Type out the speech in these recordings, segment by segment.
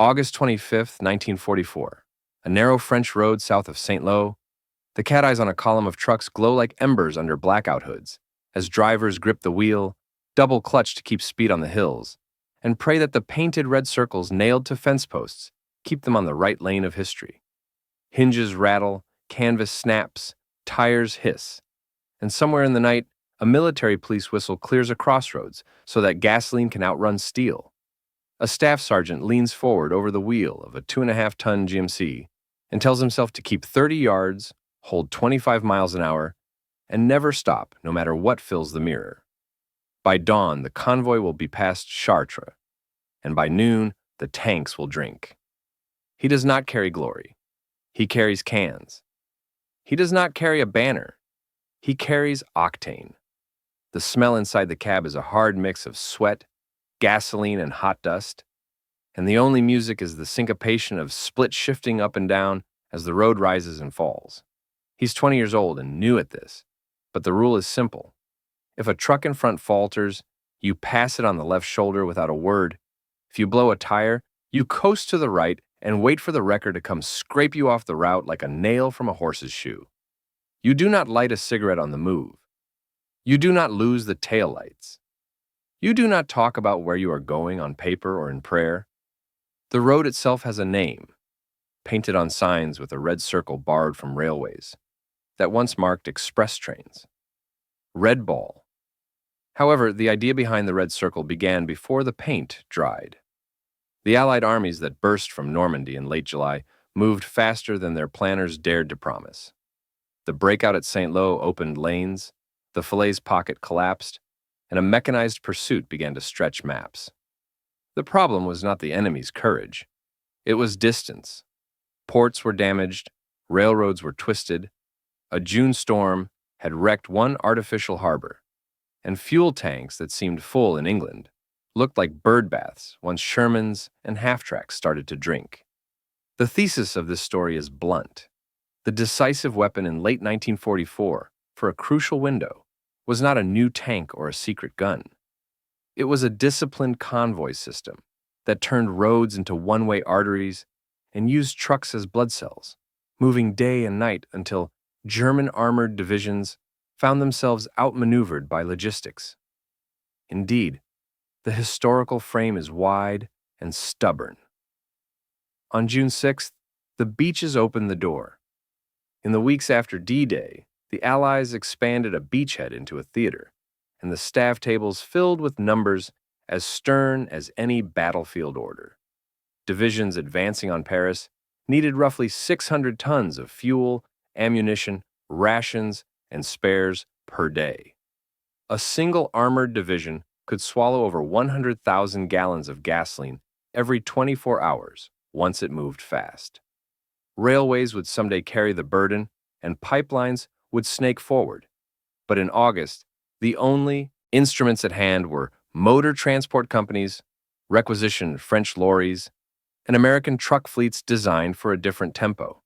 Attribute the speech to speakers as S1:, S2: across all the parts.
S1: August 25th, 1944. A narrow French road south of St. Lo. The cat eyes on a column of trucks glow like embers under blackout hoods, as drivers grip the wheel, double clutch to keep speed on the hills, and pray that the painted red circles nailed to fence posts keep them on the right lane of history. Hinges rattle, canvas snaps, tires hiss, and somewhere in the night, a military police whistle clears a crossroads so that gasoline can outrun steel. A staff sergeant leans forward over the wheel of a 2.5-ton GMC and tells himself to keep 30 yards, hold 25 miles an hour, and never stop no matter what fills the mirror. By dawn, the convoy will be past Chartres, and by noon, the tanks will drink. He does not carry glory. He carries cans. He does not carry a banner. He carries octane. The smell inside the cab is a hard mix of sweat, gasoline, and hot dust, and the only music is the syncopation of split shifting up and down as the road rises and falls. He's 20 years old and new at this, but the rule is simple. If a truck in front falters, you pass it on the left shoulder without a word. If you blow a tire, you coast to the right and wait for the wrecker to come scrape you off the route like a nail from a horse's shoe. You do not light a cigarette on the move. You do not lose the taillights. You do not talk about where you are going on paper or in prayer. The road itself has a name, painted on signs with a red circle borrowed from railways, that once marked express trains. Red Ball. However, the idea behind the red circle began before the paint dried. The Allied armies that burst from Normandy in late July moved faster than their planners dared to promise. The breakout at St. Lo opened lanes, the Falaise pocket collapsed, and a mechanized pursuit began to stretch maps. The problem was not the enemy's courage. It was distance. Ports were damaged, railroads were twisted, a June storm had wrecked one artificial harbor, and fuel tanks that seemed full in England looked like bird baths once Shermans and half-tracks started to drink. The thesis of this story is blunt. The decisive weapon in late 1944, for a crucial window, was not a new tank or a secret gun. It was a disciplined convoy system that turned roads into one-way arteries and used trucks as blood cells, moving day and night until German armored divisions found themselves outmaneuvered by logistics. Indeed, the historical frame is wide and stubborn. On June 6th, the beaches opened the door. In the weeks after D-Day, the Allies expanded a beachhead into a theater, and the staff tables filled with numbers as stern as any battlefield order. Divisions advancing on Paris needed roughly 600 tons of fuel, ammunition, rations, and spares per day. A single armored division could swallow over 100,000 gallons of gasoline every 24 hours once it moved fast. Railways would someday carry the burden, and pipelines would snake forward. But in August, the only instruments at hand were motor transport companies, requisitioned French lorries, and American truck fleets designed for a different tempo.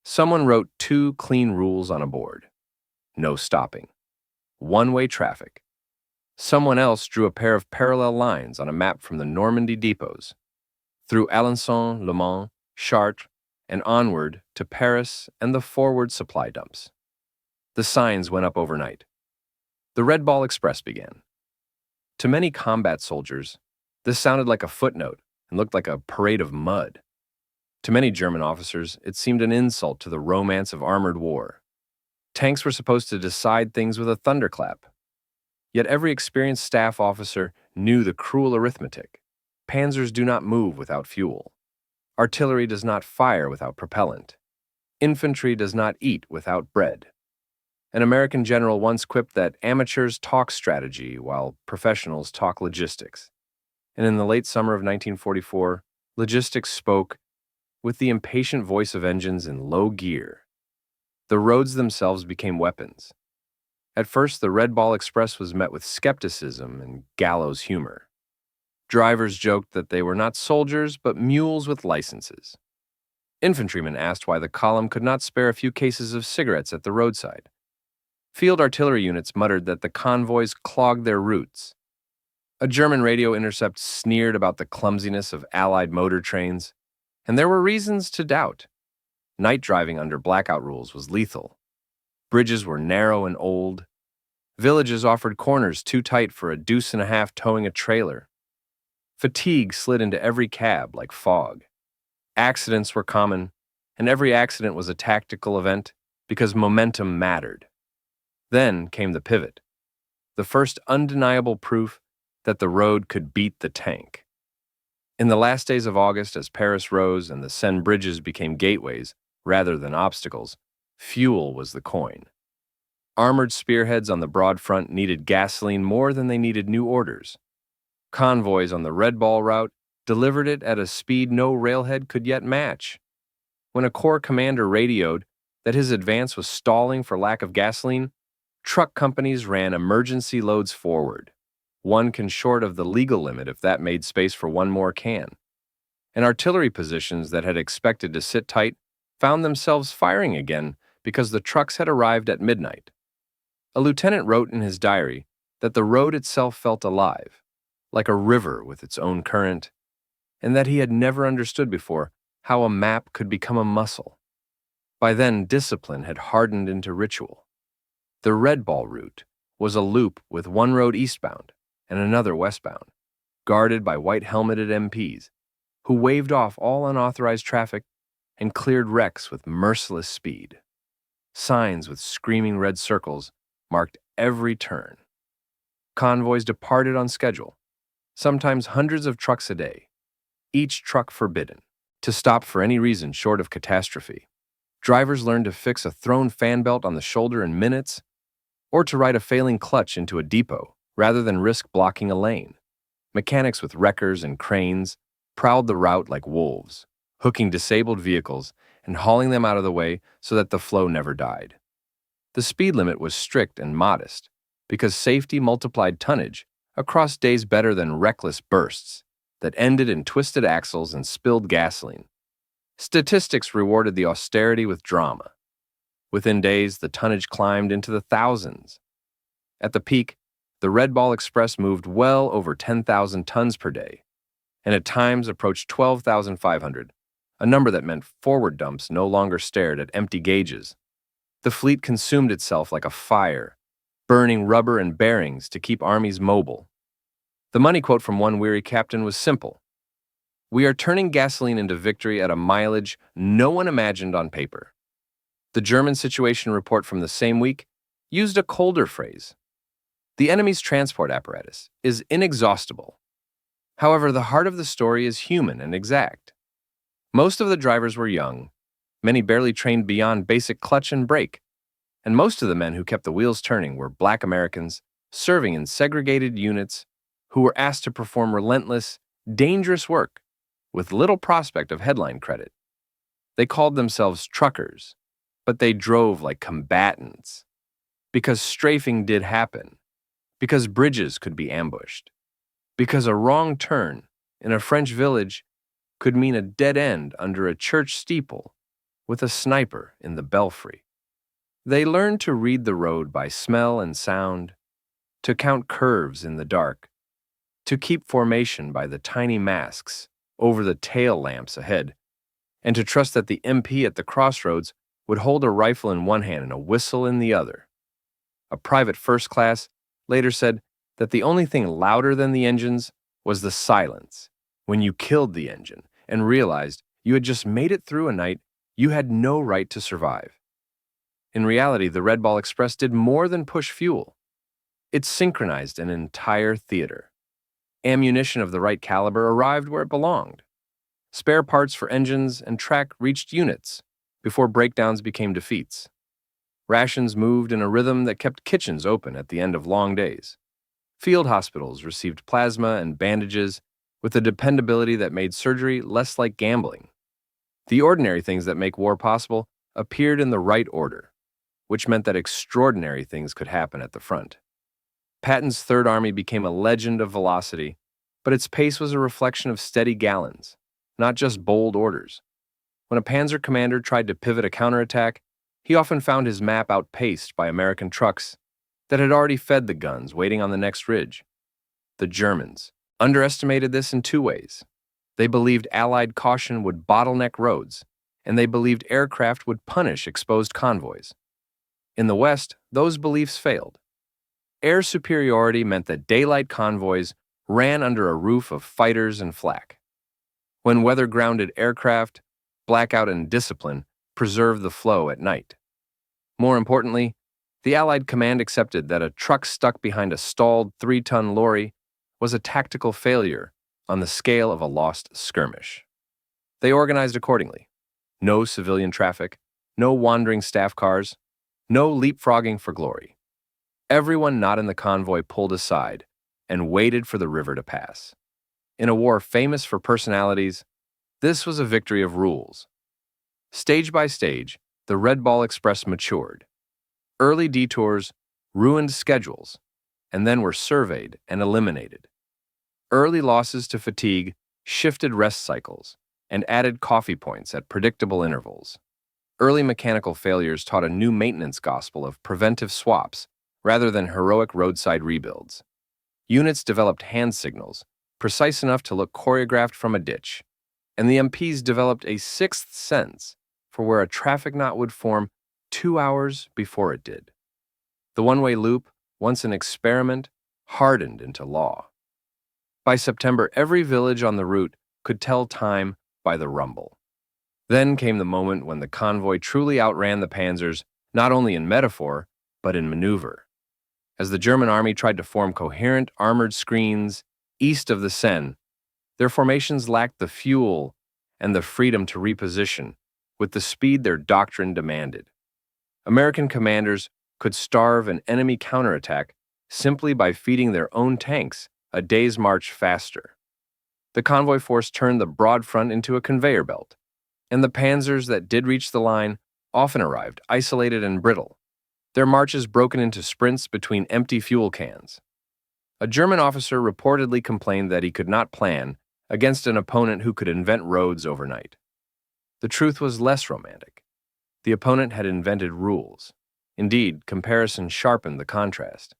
S1: Someone wrote 2 clean rules on a board. No stopping. One-way traffic. Someone else drew a pair of parallel lines on a map from the Normandy depots, through Alençon, Le Mans, Chartres, and onward to Paris and the forward supply dumps. The signs went up overnight. The Red Ball Express began. To many combat soldiers, this sounded like a footnote and looked like a parade of mud. To many German officers, it seemed an insult to the romance of armored war. Tanks were supposed to decide things with a thunderclap. Yet every experienced staff officer knew the cruel arithmetic. Panzers do not move without fuel. Artillery does not fire without propellant. Infantry does not eat without bread. An American general once quipped that amateurs talk strategy while professionals talk logistics. And in the late summer of 1944, logistics spoke with the impatient voice of engines in low gear. The roads themselves became weapons. At first, the Red Ball Express was met with skepticism and gallows humor. Drivers joked that they were not soldiers, but mules with licenses. Infantrymen asked why the column could not spare a few cases of cigarettes at the roadside. Field artillery units muttered that the convoys clogged their routes. A German radio intercept sneered about the clumsiness of Allied motor trains, and there were reasons to doubt. Night driving under blackout rules was lethal. Bridges were narrow and old. Villages offered corners too tight for a deuce and a half towing a trailer. Fatigue slid into every cab like fog. Accidents were common, and every accident was a tactical event because momentum mattered. Then came the pivot, the first undeniable proof that the road could beat the tank. In the last days of August, as Paris rose and the Seine bridges became gateways rather than obstacles, fuel was the coin. Armored spearheads on the broad front needed gasoline more than they needed new orders. Convoys on the Red Ball route delivered it at a speed no railhead could yet match. When a corps commander radioed that his advance was stalling for lack of gasoline, truck companies ran emergency loads forward, one can short of the legal limit if that made space for one more can. And artillery positions that had expected to sit tight found themselves firing again because the trucks had arrived at midnight. A lieutenant wrote in his diary that the road itself felt alive, like a river with its own current, and that he had never understood before how a map could become a muscle. By then, discipline had hardened into ritual. The Red Ball route was a loop with one road eastbound and another westbound, guarded by white-helmeted MPs, who waved off all unauthorized traffic and cleared wrecks with merciless speed. Signs with screaming red circles marked every turn. Convoys departed on schedule, sometimes hundreds of trucks a day, each truck forbidden to stop for any reason short of catastrophe. Drivers learned to fix a thrown fan belt on the shoulder in minutes, or to ride a failing clutch into a depot rather than risk blocking a lane. Mechanics with wreckers and cranes prowled the route like wolves, hooking disabled vehicles and hauling them out of the way so that the flow never died. The speed limit was strict and modest because safety multiplied tonnage across days better than reckless bursts that ended in twisted axles and spilled gasoline. Statistics rewarded the austerity with drama. Within days, the tonnage climbed into the thousands. At the peak, the Red Ball Express moved well over 10,000 tons per day, and at times approached 12,500, a number that meant forward dumps no longer stared at empty gauges. The fleet consumed itself like a fire, burning rubber and bearings to keep armies mobile. The money quote from one weary captain was simple: "We are turning gasoline into victory at a mileage no one imagined on paper." The German situation report from the same week used a colder phrase: "The enemy's transport apparatus is inexhaustible." However, the heart of the story is human and exact. Most of the drivers were young, many barely trained beyond basic clutch and brake, and most of the men who kept the wheels turning were Black Americans serving in segregated units who were asked to perform relentless, dangerous work with little prospect of headline credit. They called themselves truckers, but they drove like combatants, because strafing did happen, because bridges could be ambushed, because a wrong turn in a French village could mean a dead end under a church steeple with a sniper in the belfry. They learned to read the road by smell and sound, to count curves in the dark, to keep formation by the tiny masks over the tail lamps ahead, and to trust that the MP at the crossroads would hold a rifle in one hand and a whistle in the other. A private first class later said that the only thing louder than the engines was the silence when you killed the engine and realized you had just made it through a night you had no right to survive. In reality, the Red Ball Express did more than push fuel. It synchronized an entire theater. Ammunition of the right caliber arrived where it belonged. Spare parts for engines and track reached units before breakdowns became defeats. Rations moved in a rhythm that kept kitchens open at the end of long days. Field hospitals received plasma and bandages with a dependability that made surgery less like gambling. The ordinary things that make war possible appeared in the right order, which meant that extraordinary things could happen at the front. Patton's Third Army became a legend of velocity, but its pace was a reflection of steady gallons, not just bold orders. When a Panzer commander tried to pivot a counterattack, he often found his map outpaced by American trucks that had already fed the guns waiting on the next ridge. The Germans underestimated this in two ways. They believed Allied caution would bottleneck roads, and they believed aircraft would punish exposed convoys. In the West, those beliefs failed. Air superiority meant that daylight convoys ran under a roof of fighters and flak. When weather-grounded aircraft, blackout and discipline preserved the flow at night. More importantly, the Allied command accepted that a truck stuck behind a stalled 3-ton lorry was a tactical failure on the scale of a lost skirmish. They organized accordingly. No civilian traffic, no wandering staff cars, no leapfrogging for glory. Everyone not in the convoy pulled aside and waited for the river to pass. In a war famous for personalities, this was a victory of rules. Stage by stage, the Red Ball Express matured. Early detours ruined schedules, and then were surveyed and eliminated. Early losses to fatigue shifted rest cycles and added coffee points at predictable intervals. Early mechanical failures taught a new maintenance gospel of preventive swaps rather than heroic roadside rebuilds. Units developed hand signals, precise enough to look choreographed from a ditch, and the MPs developed a sixth sense for where a traffic knot would form 2 hours before it did. The one-way loop, once an experiment, hardened into law. By September, every village on the route could tell time by the rumble. Then came the moment when the convoy truly outran the panzers, not only in metaphor, but in maneuver. As the German army tried to form coherent armored screens east of the Seine, their formations lacked the fuel and the freedom to reposition with the speed their doctrine demanded. American commanders could starve an enemy counterattack simply by feeding their own tanks a day's march faster. The convoy force turned the broad front into a conveyor belt, and the panzers that did reach the line often arrived isolated and brittle, their marches broken into sprints between empty fuel cans. A German officer reportedly complained that he could not plan against an opponent who could invent roads overnight. The truth was less romantic. The opponent had invented rules. Indeed, comparison sharpened the contrast.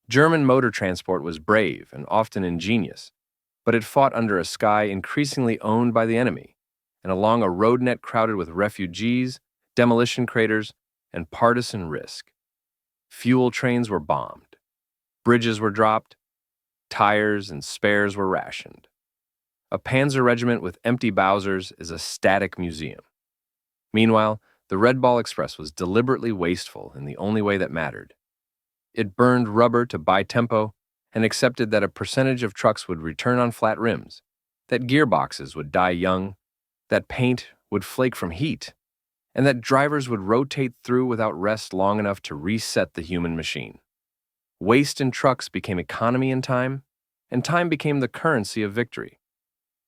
S1: German motor transport was brave and often ingenious, but it fought under a sky increasingly owned by the enemy, and along a road net crowded with refugees, demolition craters, and partisan risk. Fuel trains were bombed. Bridges were dropped. Tires and spares were rationed. A panzer regiment with empty Bowsers is a static museum. Meanwhile, the Red Ball Express was deliberately wasteful in the only way that mattered. It burned rubber to buy tempo and accepted that a percentage of trucks would return on flat rims, that gearboxes would die young, that paint would flake from heat, and that drivers would rotate through without rest long enough to reset the human machine. Waste in trucks became economy in time, and time became the currency of victory.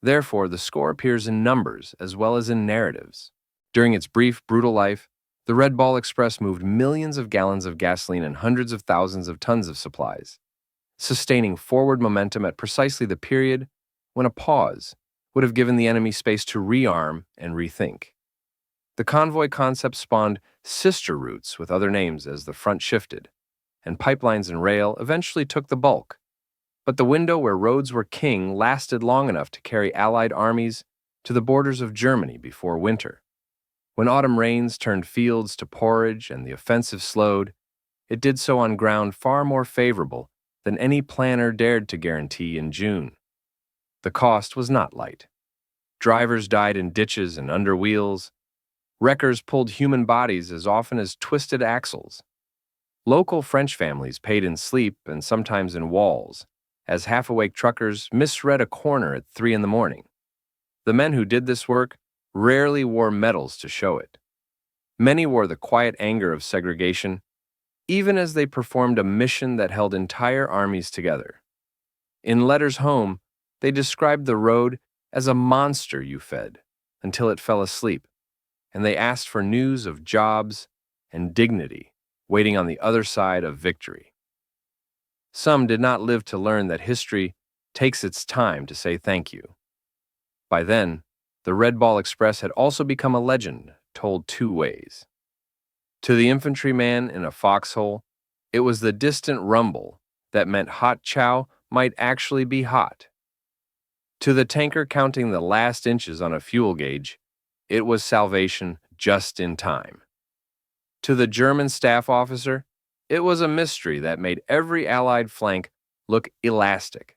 S1: Therefore, the score appears in numbers as well as in narratives. During its brief, brutal life, the Red Ball Express moved millions of gallons of gasoline and hundreds of thousands of tons of supplies, sustaining forward momentum at precisely the period when a pause would have given the enemy space to rearm and rethink. The convoy concept spawned sister routes with other names as the front shifted, and pipelines and rail eventually took the bulk. But the window where roads were king lasted long enough to carry Allied armies to the borders of Germany before winter. When autumn rains turned fields to porridge and the offensive slowed, it did so on ground far more favorable than any planner dared to guarantee in June. The cost was not light. Drivers died in ditches and under wheels. Wreckers pulled human bodies as often as twisted axles. Local French families paid in sleep and sometimes in walls, as half-awake truckers misread a corner at 3 a.m. The men who did this work rarely wore medals to show it. Many wore the quiet anger of segregation, even as they performed a mission that held entire armies together. In letters home, they described the road as a monster you fed until it fell asleep, and they asked for news of jobs and dignity waiting on the other side of victory. Some did not live to learn that history takes its time to say thank you. By then, the Red Ball Express had also become a legend told two ways. To the infantryman in a foxhole, it was the distant rumble that meant hot chow might actually be hot. To the tanker counting the last inches on a fuel gauge, it was salvation just in time. To the German staff officer, it was a mystery that made every Allied flank look elastic.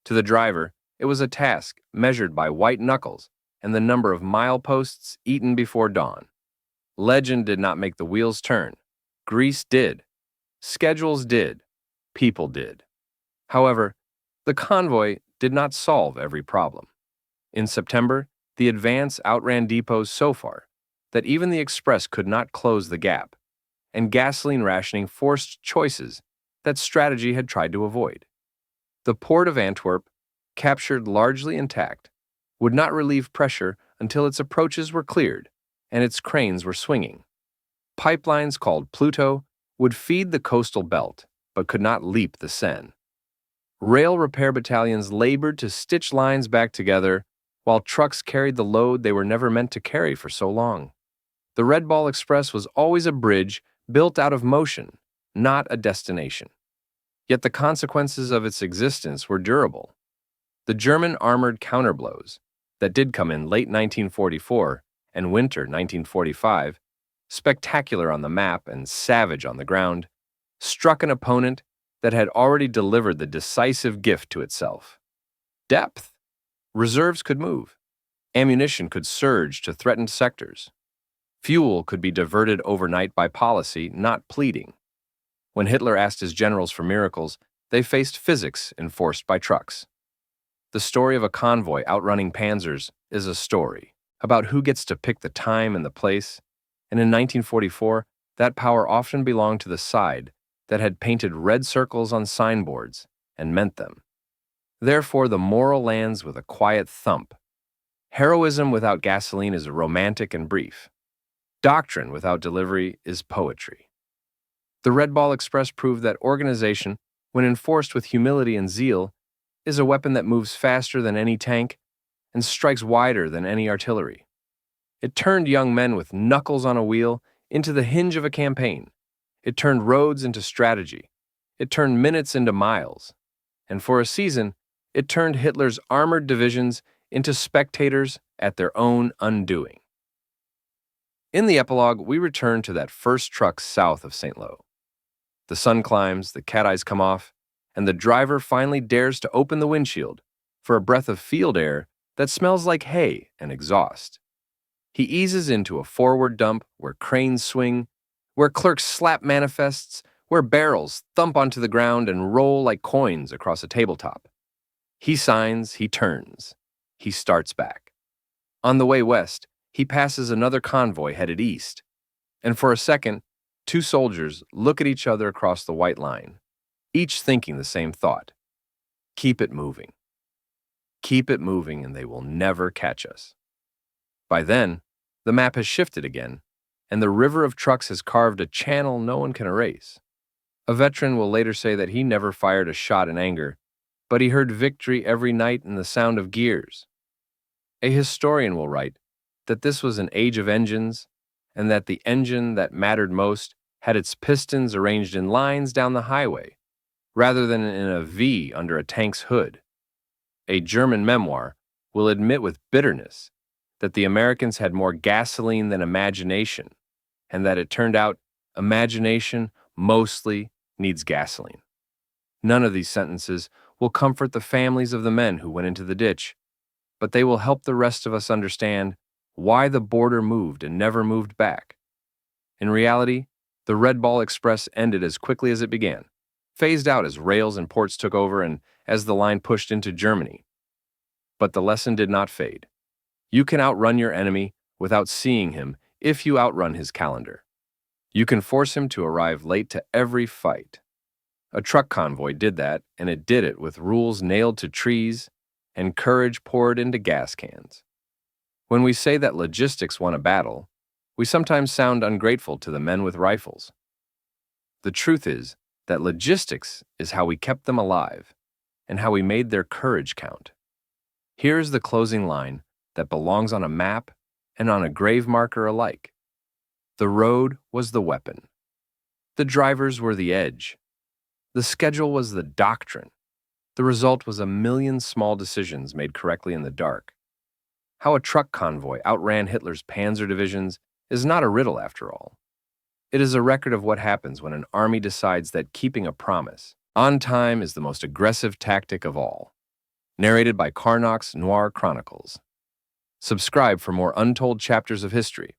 S1: To the driver, it was a task measured by white knuckles and the number of mileposts eaten before dawn. Legend did not make the wheels turn. Grease did. Schedules did. People did. However, the convoy did not solve every problem. In September, the advance outran depots so far that even the express could not close the gap, and gasoline rationing forced choices that strategy had tried to avoid. The port of Antwerp, captured largely intact, would not relieve pressure until its approaches were cleared and its cranes were swinging. Pipelines called Pluto would feed the coastal belt, but could not leap the Seine. Rail repair battalions labored to stitch lines back together, while trucks carried the load they were never meant to carry for so long. The Red Ball Express was always a bridge built out of motion, not a destination. Yet the consequences of its existence were durable. The German armored counterblows that did come in late 1944 and winter 1945, spectacular on the map and savage on the ground, struck an opponent that had already delivered the decisive gift to itself. Depth. Reserves could move. Ammunition could surge to threatened sectors. Fuel could be diverted overnight by policy, not pleading. When Hitler asked his generals for miracles, they faced physics enforced by trucks. The story of a convoy outrunning panzers is a story about who gets to pick the time and the place, and in 1944, that power often belonged to the side that had painted red circles on signboards and meant them. Therefore, the moral lands with a quiet thump. Heroism without gasoline is romantic and brief. Doctrine without delivery is poetry. The Red Ball Express proved that organization, when enforced with humility and zeal, is a weapon that moves faster than any tank and strikes wider than any artillery. It turned young men with knuckles on a wheel into the hinge of a campaign. It turned roads into strategy. It turned minutes into miles. And for a season, it turned Hitler's armored divisions into spectators at their own undoing. In the epilogue, we return to that first truck south of St. Lo. The sun climbs, the cat eyes come off, and the driver finally dares to open the windshield for a breath of field air that smells like hay and exhaust. He eases into a forward dump where cranes swing, where clerks slap manifests, where barrels thump onto the ground and roll like coins across a tabletop. He signs, he turns, he starts back. On the way west, he passes another convoy headed east, and for a second, two soldiers look at each other across the white line, each thinking the same thought. Keep it moving. Keep it moving and they will never catch us. By then, the map has shifted again, and the river of trucks has carved a channel no one can erase. A veteran will later say that he never fired a shot in anger, but he heard victory every night in the sound of gears. A historian will write that this was an age of engines, and that the engine that mattered most had its pistons arranged in lines down the highway, rather than in a V under a tank's hood. A German memoir will admit with bitterness that the Americans had more gasoline than imagination, and that it turned out imagination mostly needs gasoline. None of these sentences will comfort the families of the men who went into the ditch, but they will help the rest of us understand why the border moved and never moved back. In reality, the Red Ball Express ended as quickly as it began, phased out as rails and ports took over and as the line pushed into Germany. But the lesson did not fade. You can outrun your enemy without seeing him if you outrun his calendar. You can force him to arrive late to every fight. A truck convoy did that, and it did it with rules nailed to trees and courage poured into gas cans. When we say that logistics won a battle, we sometimes sound ungrateful to the men with rifles. The truth is that logistics is how we kept them alive and how we made their courage count. Here's the closing line that belongs on a map and on a grave marker alike. The road was the weapon. The drivers were the edge. The schedule was the doctrine. The result was a million small decisions made correctly in the dark. How a truck convoy outran Hitler's panzer divisions is not a riddle after all. It is a record of what happens when an army decides that keeping a promise on time is the most aggressive tactic of all. Narrated by Qarnox Chronicles. Subscribe for more untold chapters of history.